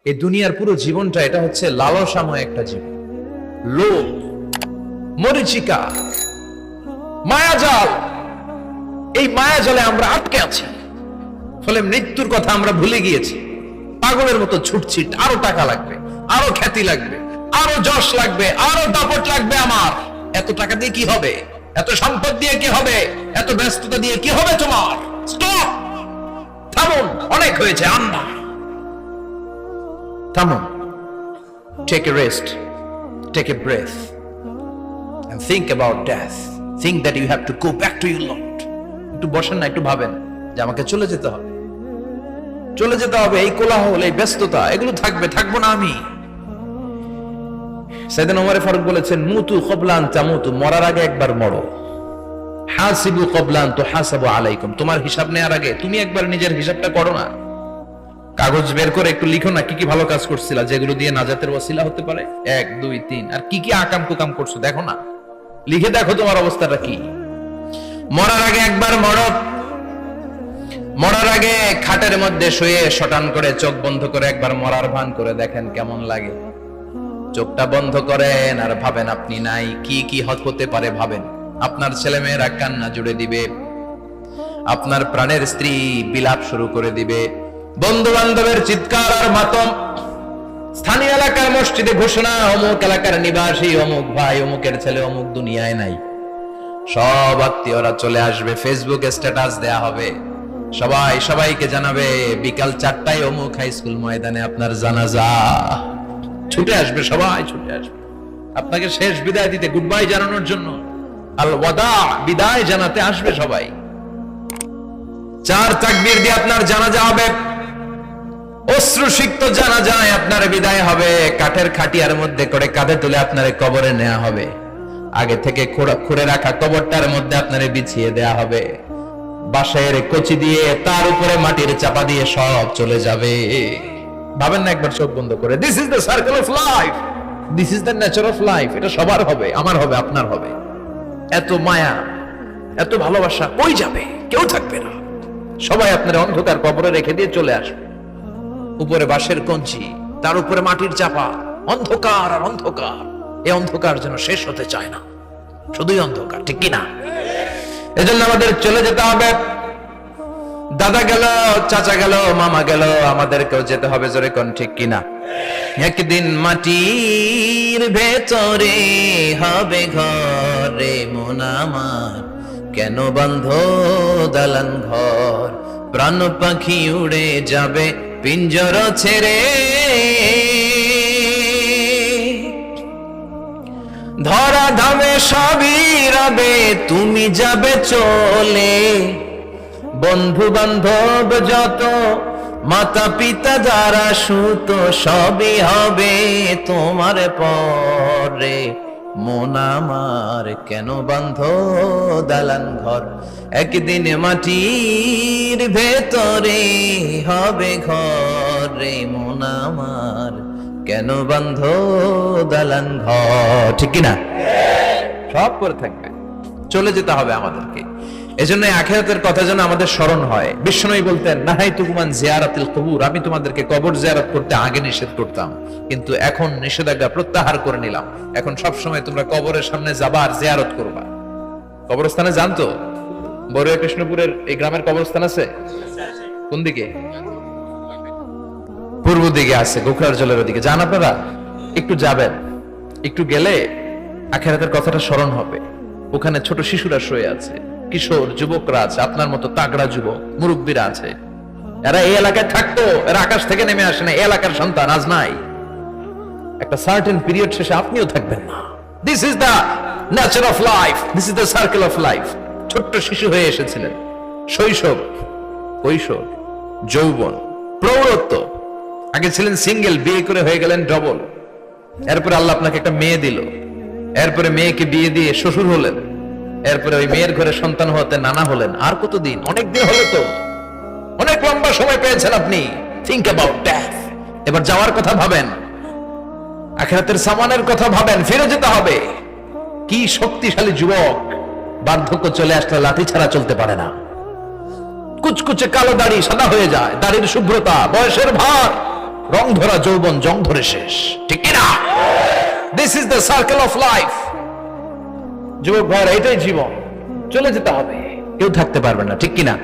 এই দুনিয়ার পুরো জীবনটা এটা হচ্ছে লালসাময় একটা জীবন, লোভ, মরিচিকা, মায়াজাল। এই মায়াজালে আমরা আটকে আছি, ফলে মৃত্যুর কথা আমরা ভুলে গিয়েছি। পাগলের মতো ছুটছি, আরো টাকা লাগবে, আরো খ্যাতি লাগবে, আরো যশ লাগবে, আরো দাপট লাগবে। আমার এত টাকা দিয়ে কি হবে? এত সম্পদ দিয়ে কি হবে? এত ব্যস্ততা দিয়ে কি হবে তোমার? স্টপ, থামুন, অনেক হয়েছে। আন্না, থামুন, take a rest, take a breath and think about death. Think that you have to go back to your Lord. একটু বসেন না, একটু ভাবেন যে আমাকে চলে যেতে হবে, চলে যেতে হবে। এই কোলাহল, এই ব্যস্ততা, এগুলো থাকবে, থাকবো না আমি। সাইয়েদনা ওমর ফারুক বলেছেন, মুতু ক্বাবলা আন তামুতু, মরার আগে একবার মরো। হাসিবু ক্বাবলা আন তুহাসাবু আলাইকুম, তোমার হিসাব নেওয়ার আগে তুমি একবার নিজের হিসাবটা করো না। কাগজ বের করে একটু লিখো না কি কি ভালো কাজ করছিলা, যেগুলো দিয়ে নাজাতের ওয়াসিলা হতে পারে। 1 2 3, আর কি কি আকাম কুকাম করছো দেখো না, লিখে দেখো তোমার অবস্থাটা কি। মরার আগে একবার মরো। মরার আগে খাটের মধ্যে শুয়ে শটান করে চোখ বন্ধ করে একবার মরার ভান করে দেখেন কেমন লাগে। চোখটা বন্ধ করেন আর ভাবেন আপনি নাই, কি কি হতে পারে ভাবেন। আপনার ছেলে মেয়েরা কান্না জুড়ে দিবে, আপনার প্রাণের স্ত্রী বিলাপ শুরু করে দিবে, বন্ধু বান্ধবের চিৎকার আর মাতম, স্থানীয় এলাকার মসজিদে ঘোষণা, অমুক এলাকার নিবাসী অমুক ভাই অমুকের ছেলে অমুক দুনিয়ায় নাই। সব আত্মীয়রা চলে আসবে, ফেসবুকে স্ট্যাটাস দেয়া হবে, সবাই সবাইকে জানাবে বিকাল 4টায় অমুক হাই স্কুল ময়দানে আপনার জানাজা। ছুটে আসবে, সবাই ছুটে আসবে আপনাকে শেষ বিদায় দিতে, গুড বাই জানানোর জন্য, আল ওয়াদা, বিদায় জানাতে আসবে সবাই। 4 তাকবীর দিয়ে আপনার জানাজা হবে, অশ্রুসিক্ত জানাজায় আপনার বিদায় হবে। কাঠের খাটিয়ার মধ্যে করে কাঁধে তুলে আপনার কবরে নেওয়া হবে। আগে থেকে খুঁড়ে রাখা কবরটার মধ্যে আপনারে বিছিয়ে দেয়া হবে। বাঁশের কচি দিয়ে তার উপরে মাটির চাপা দিয়ে সব চলে যাবে। ভাবেন না একবার চোখ বন্ধ করে, this is the circle of life, this is the nature of life. এটা সবার হবে, আমার হবে, আপনার হবে। এত মায়া, এত ভালোবাসা কই যাবে? কেউ থাকবে না, সবাই আপনার অন্ধকার কবরে রেখে দিয়ে চলে আসবে। উপরে বাঁশের কঞ্চি, তার উপরে মাটির চাপা, অন্ধকার আর অন্ধকার। এই অন্ধকার যেন শেষ হতে চায় না, শুধুই অন্ধকার, ঠিক কিনা? এজন্য আমাদের চলে যেতে হবে। দাদা গেল, চাচা গেল, মামা গেল, আমাদেরকেও যেতে হবে, জোরে কোন ঠিক কিনা? একদিন মাটির ভেতরে হবে ঘরে মন আমার, কেন বন্ধ দালান ঘর, প্রাণ পাখি উড়ে যাবে পিঞ্জর ছেড়ে, ধরা ধামে সবই রবে, তুমি যাবে চলে, বন্ধু বান্ধব যত, মাতা পিতা যারা সুত, সবই হবে তোমার পরে, মন আমার কেন বন্ধ দালান ঘর, একদিন মাটির ভেতরে হবে ঘরে মন আমার, কেন বন্ধ দালান ঘর, ঠিক কিনা? সব করে থাকবে, চলে যেতে হবে আমাদেরকে। এজন্য আখিরাতের কথা যেন আমাদের স্মরণ হয়। বিশ্বনবী বলতেন, নাহাইতুকুমান জিয়ারাতিল কুবুর, আমি তোমাদেরকে কবর জিয়ারত করতে আগে নিষেধ করতাম, কিন্তু এখন নিষেধাজ্ঞা প্রত্যাহার করে নিলাম। এখন সব সময় তোমরা কবরের সামনে যাবা আর জিয়ারত করবা। কবরস্থানে জানতো বড়ুয়া কৃষ্ণপুরের এই গ্রামের কবরস্থান আছে কোন দিকে? পূর্ব দিকে আছে, গোখরার জলের ওদিকে। যান আপনারা, একটু যাবেন, একটু গেলে আখিরাতের কথাটা স্মরণ হবে। ওখানে ছোট শিশুরা শুয়ে আছে, কিশোর যুবকরা আছে, আপনার মতো তাগড়া যুবক মুরব্বীরা আছে। এরা এই এলাকায় থাকতো, এরা আকাশ থেকে নেমে আসে না, এই এলাকার সন্তান, আজ নাই। একটা সার্টেন পিরিয়ড শেষে আপনিও থাকবেন না। This is the nature of life, this is the circle of life. ছোট্ট শিশু হয়ে এসেছিলেন, শৈশব, কৈশোর, যৌবন, প্রৌঢ়ত্ব। আগে ছিলেন সিঙ্গেল, বিয়ে করে হয়ে গেলেন ডবল। এরপরে আল্লাহ আপনাকে একটা মেয়ে দিল, এরপরে মেয়েকে বিয়ে দিয়ে শ্বশুর হলেন, এরপরে ওই মেয়ের ঘরে সন্তান হতে নানা হলেন। আর কতদিন? অনেক দিন হলো তো, অনেক লম্বা সময় পেয়েছেন আপনি। Think about death. এবার যাওয়ার কথা ভাবেন, আখিরাতের সামানের কথা ভাবেন, ফিরে যেতে হবে। কি শক্তিশালী যুবক, বার্ধক্য চলে আসলে লাঠি ছাড়া চলতে পারে না। কুচকুচে কালো দাড়ি সাদা হয়ে যায়, দাড়ির শুভ্রতা, বয়সের ভার, রং ধরা যৌবন জং ধরে শেষ, ঠিক কি না? This is the circle of life. যুবক ভাইরা, এটাই জীবন, চলে যেতে হবে, কেউ থাকতে পারবে না, ঠিক কি না?